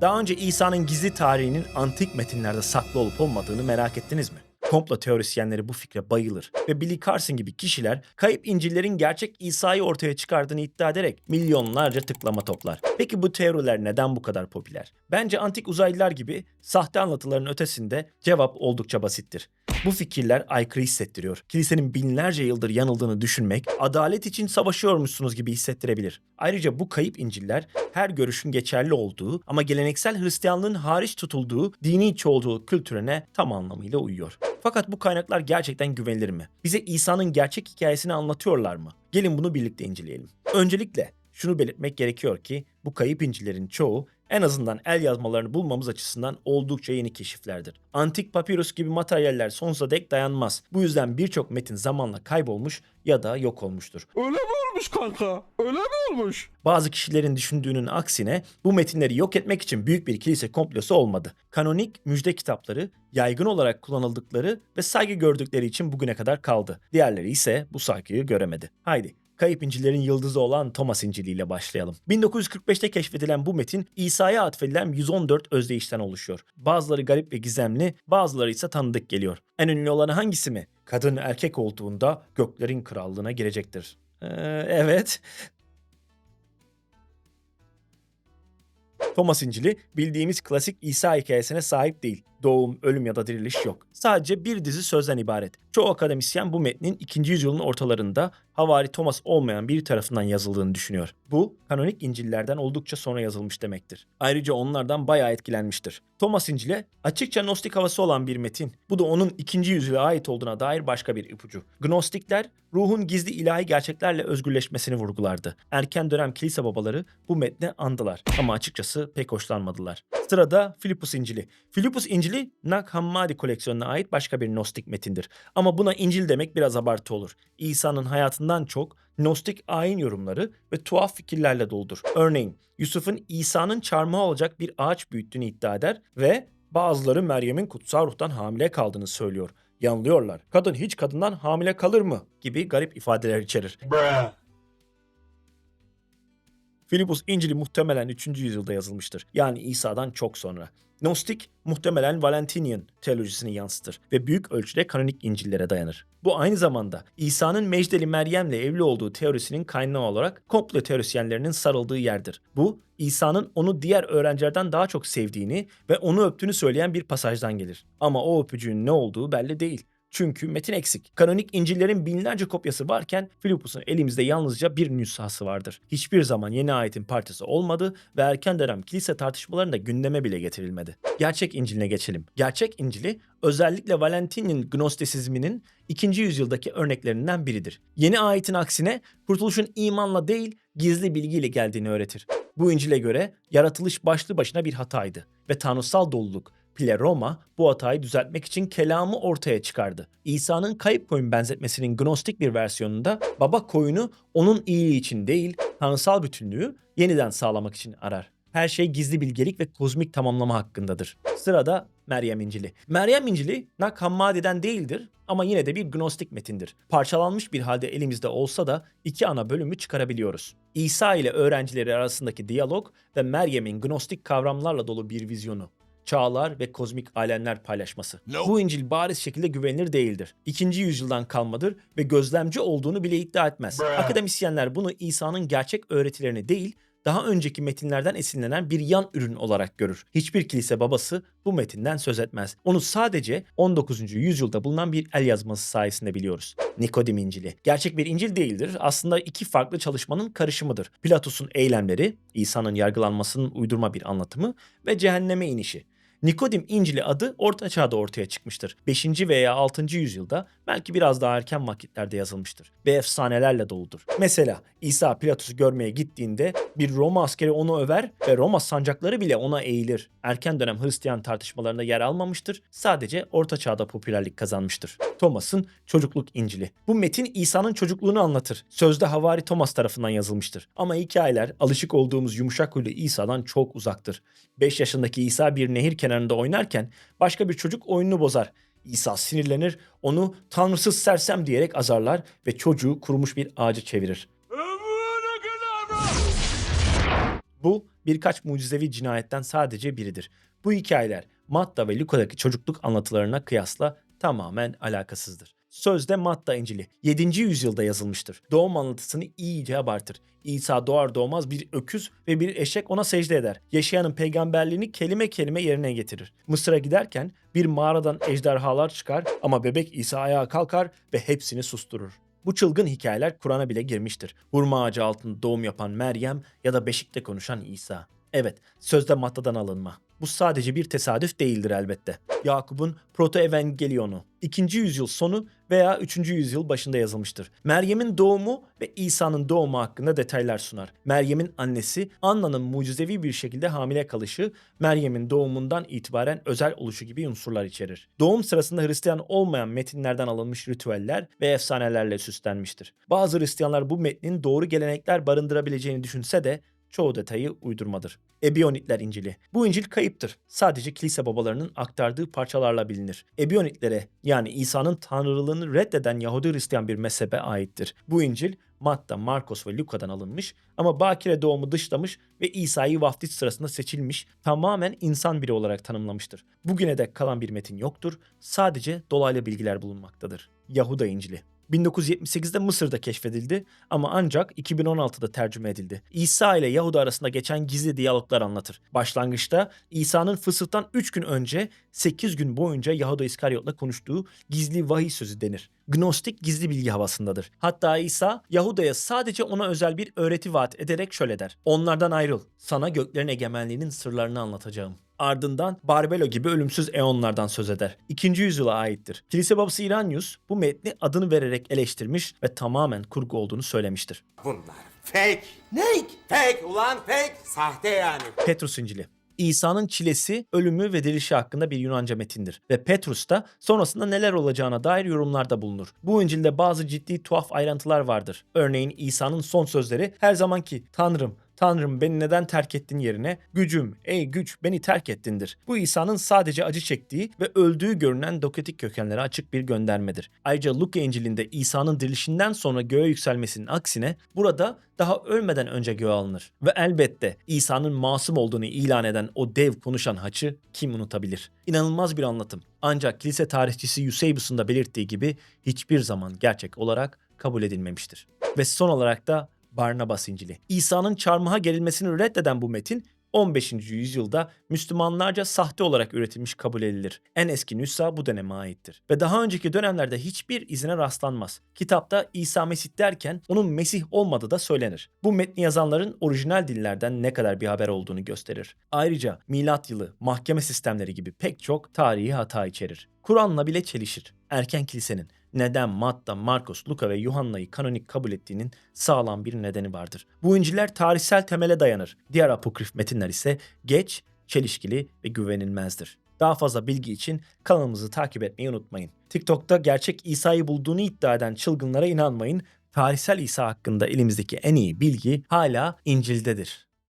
Daha önce İsa'nın gizli tarihinin antik metinlerde saklı olup olmadığını merak ettiniz mi? Komplo teorisyenleri bu fikre bayılır ve Billy Carson gibi kişiler kayıp İncil'lerin gerçek İsa'yı ortaya çıkardığını iddia ederek milyonlarca tıklama toplar. Peki bu teoriler neden bu kadar popüler? Bence antik uzaylılar gibi sahte anlatıların ötesinde cevap oldukça basittir. Bu fikirler aykırı hissettiriyor. Kilisenin binlerce yıldır yanıldığını düşünmek, adalet için savaşıyormuşsunuz gibi hissettirebilir. Ayrıca bu kayıp İncil'ler her görüşün geçerli olduğu ama geleneksel Hristiyanlığın hariç tutulduğu dini çoğulculuk kültürüne tam anlamıyla uyuyor. Fakat bu kaynaklar gerçekten güvenilir mi? Bize İsa'nın gerçek hikayesini anlatıyorlar mı? Gelin bunu birlikte inceleyelim. Öncelikle şunu belirtmek gerekiyor ki bu kayıp İncil'lerin çoğu en azından el yazmalarını bulmamız açısından oldukça yeni keşiflerdir. Antik papirüs gibi materyaller sonsuza dek dayanmaz. Bu yüzden birçok metin zamanla kaybolmuş ya da yok olmuştur. Öyle mi olmuş kanka? Öyle mi olmuş? Bazı kişilerin düşündüğünün aksine bu metinleri yok etmek için büyük bir kilise komplosu olmadı. Kanonik müjde kitapları yaygın olarak kullanıldıkları ve saygı gördükleri için bugüne kadar kaldı. Diğerleri ise bu saygıyı göremedi. Haydi Kayıp İncil'lerin yıldızı olan Thomas İncil'i ile başlayalım. 1945'te keşfedilen bu metin İsa'ya atfedilen 114 özdeyişten oluşuyor. Bazıları garip ve gizemli, bazıları ise tanıdık geliyor. En ünlü olanı hangisi mi? Kadın erkek olduğunda göklerin krallığına girecektir. Evet. Thomas İncil'i bildiğimiz klasik İsa hikayesine sahip değil. Doğum, ölüm ya da diriliş yok. Sadece bir dizi sözden ibaret. Çoğu akademisyen bu metnin 2. yüzyılın ortalarında havari Thomas olmayan biri tarafından yazıldığını düşünüyor. Bu, kanonik İncil'lerden oldukça sonra yazılmış demektir. Ayrıca onlardan bayağı etkilenmiştir. Thomas İncil'e açıkça Gnostik havası olan bir metin. Bu da onun 2. yüzyıla ait olduğuna dair başka bir ipucu. Gnostikler, ruhun gizli ilahi gerçeklerle özgürleşmesini vurgulardı. Erken dönem kilise babaları bu metne andılar ama açıkçası pek hoşlanmadılar. Sırada Filipus İncil'i. Filipus İncil'i Nag Hammadi koleksiyonuna ait başka bir Gnostik metindir. Ama buna İncil demek biraz abartı olur. İsa'nın hayatından çok Gnostik ayin yorumları ve tuhaf fikirlerle doludur. Örneğin Yusuf'un İsa'nın çarmıha olacak bir ağaç büyüttüğünü iddia eder ve bazıları Meryem'in kutsal ruhtan hamile kaldığını söylüyor. Yanılıyorlar. Kadın hiç kadından hamile kalır mı? Gibi garip ifadeler içerir. Filipus İncil'i muhtemelen 3. yüzyılda yazılmıştır. Yani İsa'dan çok sonra. Gnostik muhtemelen Valentinian teolojisini yansıtır ve büyük ölçüde kanonik İncil'lere dayanır. Bu aynı zamanda İsa'nın Mecdeli Meryem'le evli olduğu teorisinin kaynağı olarak komplo teorisyenlerinin sarıldığı yerdir. Bu, İsa'nın onu diğer öğrencilerden daha çok sevdiğini ve onu öptüğünü söyleyen bir pasajdan gelir. Ama o öpücüğün ne olduğu belli değil. Çünkü metin eksik. Kanonik İncil'lerin binlerce kopyası varken Filipus'un elimizde yalnızca bir nüshası vardır. Hiçbir zaman yeni ayetin parçası olmadı ve erken dönem kilise tartışmalarında gündeme bile getirilmedi. Gerçek İncil'ine geçelim. Gerçek İncil'i özellikle Valentinian Gnostisizminin 2. yüzyıldaki örneklerinden biridir. Yeni ayetin aksine kurtuluşun imanla değil gizli bilgiyle geldiğini öğretir. Bu İncil'e göre yaratılış başlı başına bir hataydı ve tanrısal doluluk Pleroma bu hatayı düzeltmek için kelamı ortaya çıkardı. İsa'nın kayıp koyun benzetmesinin gnostik bir versiyonunda baba koyunu onun iyiliği için değil, tanrısal bütünlüğü yeniden sağlamak için arar. Her şey gizli bilgelik ve kozmik tamamlama hakkındadır. Sırada Meryem İncil'i. Meryem İncil'i Nag Hammadi'den değildir ama yine de bir gnostik metindir. Parçalanmış bir halde elimizde olsa da iki ana bölümü çıkarabiliyoruz. İsa ile öğrencileri arasındaki diyalog ve Meryem'in gnostik kavramlarla dolu bir vizyonu. Çağlar ve kozmik alemler paylaşması. Bu İncil bariz şekilde güvenilir değildir. 2. yüzyıldan kalmadır ve gözlemci olduğunu bile iddia etmez. Akademisyenler bunu İsa'nın gerçek öğretilerini değil, daha önceki metinlerden esinlenen bir yan ürün olarak görür. Hiçbir kilise babası bu metinden söz etmez. Onu sadece 19. yüzyılda bulunan bir el yazması sayesinde biliyoruz. Nikodim İncil'i. Gerçek bir İncil değildir. Aslında iki farklı çalışmanın karışımıdır. Pilatus'un eylemleri, İsa'nın yargılanmasının uydurma bir anlatımı ve cehenneme inişi. Nikodim İncil'i adı Orta Çağ'da ortaya çıkmıştır. 5. veya 6. yüzyılda belki biraz daha erken vakitlerde yazılmıştır ve efsanelerle doludur. Mesela İsa Pilatus'u görmeye gittiğinde bir Roma askeri onu över ve Roma sancakları bile ona eğilir. Erken dönem Hristiyan tartışmalarında yer almamıştır, sadece Orta Çağ'da popülerlik kazanmıştır. Thomas'ın Çocukluk İncil'i. Bu metin İsa'nın çocukluğunu anlatır. Sözde havari Thomas tarafından yazılmıştır. Ama hikayeler alışık olduğumuz yumuşak huylu İsa'dan çok uzaktır. 5 yaşındaki İsa bir nehir kenarında oynarken başka bir çocuk oyununu bozar. İsa sinirlenir, onu tanrısız sersem diyerek azarlar ve çocuğu kurumuş bir ağaca çevirir. Bu birkaç mucizevi cinayetten sadece biridir. Bu hikayeler Matta ve Luka'daki çocukluk anlatılarına kıyasla tamamen alakasızdır. Sözde Matta İncili 7. yüzyılda yazılmıştır. Doğum anlatısını iyice abartır. İsa doğar doğmaz bir öküz ve bir eşek ona secde eder. Yaşayanın peygamberliğini kelime kelime yerine getirir. Mısır'a giderken bir mağaradan ejderhalar çıkar ama bebek İsa ayağa kalkar ve hepsini susturur. Bu çılgın hikayeler Kur'an'a bile girmiştir. Hurma ağacı altında doğum yapan Meryem ya da beşikte konuşan İsa. Evet, sözde Matta'dan alınma. Bu sadece bir tesadüf değildir elbette. Yakup'un Protoevangelionu 2. yüzyıl sonu veya 3. yüzyıl başında yazılmıştır. Meryem'in doğumu ve İsa'nın doğumu hakkında detaylar sunar. Meryem'in annesi Anna'nın mucizevi bir şekilde hamile kalışı, Meryem'in doğumundan itibaren özel oluşu gibi unsurlar içerir. Doğum sırasında Hristiyan olmayan metinlerden alınmış ritüeller ve efsanelerle süslenmiştir. Bazı Hristiyanlar bu metnin doğru gelenekler barındırabileceğini düşünse de çoğu detayı uydurmadır. Ebionitler İncili. Bu İncil kayıptır. Sadece kilise babalarının aktardığı parçalarla bilinir. Ebiyonitlere yani İsa'nın tanrılığını reddeden Yahudi Hristiyan bir mezhebe aittir. Bu İncil Matta, Markos ve Luka'dan alınmış ama bakire doğumu dışlamış ve İsa'yı vaftiz sırasında seçilmiş, tamamen insan biri olarak tanımlamıştır. Bugüne dek kalan bir metin yoktur, sadece dolaylı bilgiler bulunmaktadır. Yahuda İncili 1978'de Mısır'da keşfedildi ama ancak 2016'da tercüme edildi. İsa ile Yahuda arasında geçen gizli diyaloglar anlatır. Başlangıçta İsa'nın fısıhtan 3 gün önce 8 gün boyunca Yahuda İskaryot'la konuştuğu gizli vahiy sözü denir. Gnostik gizli bilgi havasındadır. Hatta İsa Yahuda'ya sadece ona özel bir öğreti vaat ederek şöyle der: "Onlardan ayrıl, sana göklerin egemenliğinin sırlarını anlatacağım." Ardından Barbelo gibi ölümsüz eonlardan söz eder. 2. yüzyıla aittir. Kilise babası Irenaeus bu metni adını vererek eleştirmiş ve tamamen kurgu olduğunu söylemiştir. Bunlar fake. Ne? Fake ulan fake. Sahte yani. Petrus İncili. İsa'nın çilesi, ölümü ve dirilişi hakkında bir Yunanca metindir ve Petrus da sonrasında neler olacağına dair yorumlarda bulunur. Bu İncil'de bazı ciddi tuhaf ayrıntılar vardır. Örneğin İsa'nın son sözleri her zamanki "Tanrım, Tanrım beni neden terk ettin" yerine "Gücüm, ey güç beni terk ettindir." Bu İsa'nın sadece acı çektiği ve öldüğü görünen doketik kökenlere açık bir göndermedir. Ayrıca Luka İncil'inde İsa'nın dirilişinden sonra göğe yükselmesinin aksine burada daha ölmeden önce göğe alınır. Ve elbette İsa'nın masum olduğunu ilan eden o dev konuşan haçı kim unutabilir? İnanılmaz bir anlatım. Ancak kilise tarihçisi Eusebius'un da belirttiği gibi hiçbir zaman gerçek olarak kabul edilmemiştir. Ve son olarak da Barnabas İncili. İsa'nın çarmıha gerilmesini reddeden bu metin 15. yüzyılda Müslümanlarca sahte olarak üretilmiş kabul edilir. En eski nüsha bu döneme aittir. Ve daha önceki dönemlerde hiçbir izine rastlanmaz. Kitapta İsa Mesih derken onun Mesih olmadığı da söylenir. Bu metni yazanların orijinal dillerden ne kadar bir haber olduğunu gösterir. Ayrıca milat yılı, mahkeme sistemleri gibi pek çok tarihi hata içerir. Kur'an'la bile çelişir. Erken kilisenin neden Matta, Markos, Luka ve Yuhanna'yı kanonik kabul ettiğinin sağlam bir nedeni vardır. Bu İncil'ler tarihsel temele dayanır. Diğer apokrif metinler ise geç, çelişkili ve güvenilmezdir. Daha fazla bilgi için kanalımızı takip etmeyi unutmayın. TikTok'ta gerçek İsa'yı bulduğunu iddia eden çılgınlara inanmayın. Tarihsel İsa hakkında elimizdeki en iyi bilgi hala İncil'dedir.